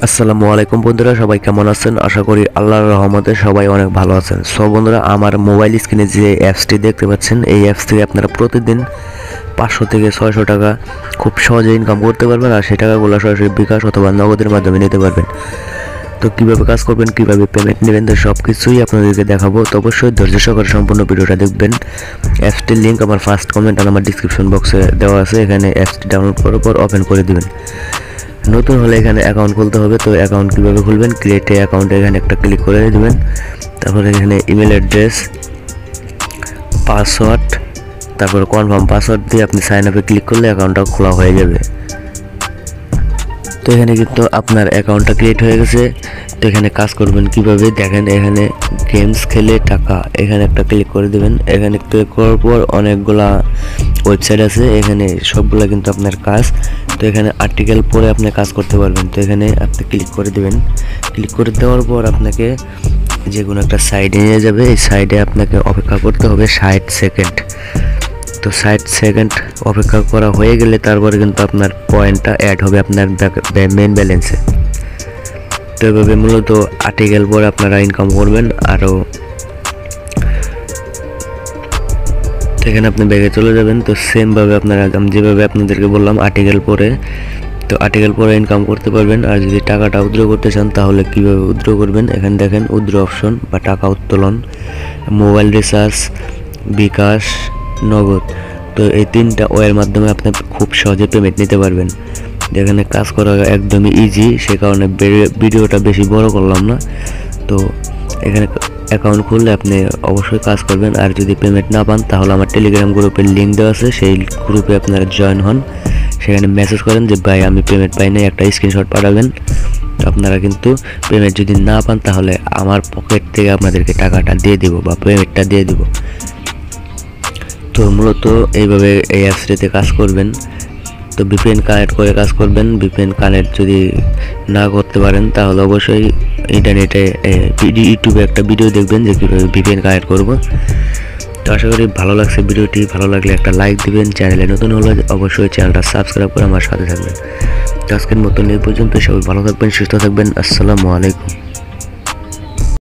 আসসালামু আলাইকুম বন্ধুরা, সবাই কেমন আছেন? আশা করি আল্লাহর রহমতে সবাই অনেক ভালো আছেন। সো বন্ধুরা, আমার মোবাইল স্ক্রিনে যে অ্যাপসটি দেখতে পাচ্ছেন, এই অ্যাপস থেকে আপনারা প্রতিদিন 500 থেকে 600 টাকা খুব সহজে ইনকাম করতে পারবেন, আর সেই টাকাগুলো সরাসরি বিকাশ অথবা নগদের মাধ্যমে নিতে পারবেন। তো কীভাবে কাজ করবেন, কীভাবে পেমেন্ট নেবেন, তো সব কিছুই আপনাদেরকে দেখাবো। তো অবশ্যই ধৈর্য সহকারে সম্পূর্ণ ভিডিওটা দেখবেন। অ্যাপসটির লিঙ্ক আমার ফার্স্ট কমেন্ট আর আমার ডিসক্রিপশন বক্সে দেওয়া আছে। এখানে অ্যাপসটি ডাউনলোড করার পর ওপেন করে দিবেন। নতুন হলে এখানে অ্যাকাউন্ট খুলতে হবে। তো অ্যাকাউন্ট কীভাবে খুলবেন, ক্রিয়েট এ অ্যাকাউন্টে এখানে একটা ক্লিক করে দিবেন। তারপরে এখানে ইমেল অ্যাড্রেস, পাসওয়ার্ড, তারপর কনফার্ম পাসওয়ার্ড দিয়ে আপনি সাইন আপে ক্লিক করলে অ্যাকাউন্টটা খোলা হয়ে যাবে। তো এখানে কিন্তু আপনার অ্যাকাউন্টটা ক্রিয়েট হয়ে গেছে। তো এখানে কাজ করবেন কিভাবে দেখেন, এখানে গেমস খেলে টাকা, এখানে একটা ক্লিক করে দিবেন। এখানে ক্লিক করার পর অনেকগুলা ওয়েবসাইট আছে, এখানে সবগুলা কিন্তু আপনার কাজ। তো এখানে আর্টিকেল পড়ে আপনি কাজ করতে পারবেন। তো এখানে আপনি ক্লিক করে দিবেন। ক্লিক করে দেওয়ার পর আপনাকে যে কোনো একটা সাইডে নিয়ে যাবে। এই সাইডে আপনাকে অপেক্ষা করতে হবে 60 সেকেন্ড। তো 60 সেকেন্ড অপেক্ষা করা হয়ে গেলে তারপরে কিন্তু আপনার পয়েন্টটা অ্যাড হবে আপনার মেন ব্যালেন্সে। তো এভাবে মূলত আর্টিকেল পরে আপনারা ইনকাম করবেন। আরও এখানে আপনি ব্যাগে চলে যাবেন। তো সেমভাবে আপনারা আমি যেভাবে আপনাদেরকে বললাম আর্টিকেল পরে, তো আর্টিকেল পরে ইনকাম করতে পারবেন। আর যদি টাকাটা উইথড্র করতে চান তাহলে কীভাবে উইথড্র করবেন, এখানে দেখেন উইথড্র অপশন বা টাকা উত্তোলন, মোবাইল রিচার্জ, বিকাশ, নগদ। তো এই তিনটা ওয়ের মাধ্যমে আপনি খুব সহজে পেমেন্ট নিতে পারবেন। এখানে কাজ করা একদমই ইজি, সে কারণে ভিডিওটা বেশি বড় করলাম না। তো এখানে অ্যাকাউন্ট খুললে আপনি অবশ্যই কাজ করবেন। আর যদি পেমেন্ট না পান তাহলে আমার টেলিগ্রাম গ্রুপের লিঙ্ক দেওয়া আছে, সেই গ্রুপে আপনারা জয়েন হন। সেখানে মেসেজ করেন যে ভাই আমি পেমেন্ট পাই নাই, একটা স্ক্রিনশট পাঠাবেন। তো আপনারা কিন্তু পেমেন্ট যদি না পান তাহলে আমার পকেট থেকে আপনাদেরকে টাকাটা দিয়ে দিব বা পেমেন্টটা দিয়ে দিব। তো মূলত এইভাবে এই অ্যাপসটিতে কাজ করবেন। তো ভিপিএন কানেক্ট করে কাজ করবেন। ভিপিএন কানেক্ট যদি না করতে পারেন তাহলে অবশ্যই ইন্টারনেটে ইউটিউবে একটা ভিডিও দেখবেন যে কীভাবে ভিপিএন কানেক্ট করব। তো আশা করি ভালো লাগছে ভিডিওটি। ভালো লাগলে একটা লাইক দিবেন, চ্যানেলে নতুন হলে অবশ্যই চ্যানেলটা সাবস্ক্রাইব করে আমার সাথে থাকবেন। তো আজকের মতন এই পর্যন্ত, সবাই ভালো থাকবেন, সুস্থ থাকবেন। আসসালামু আলাইকুম।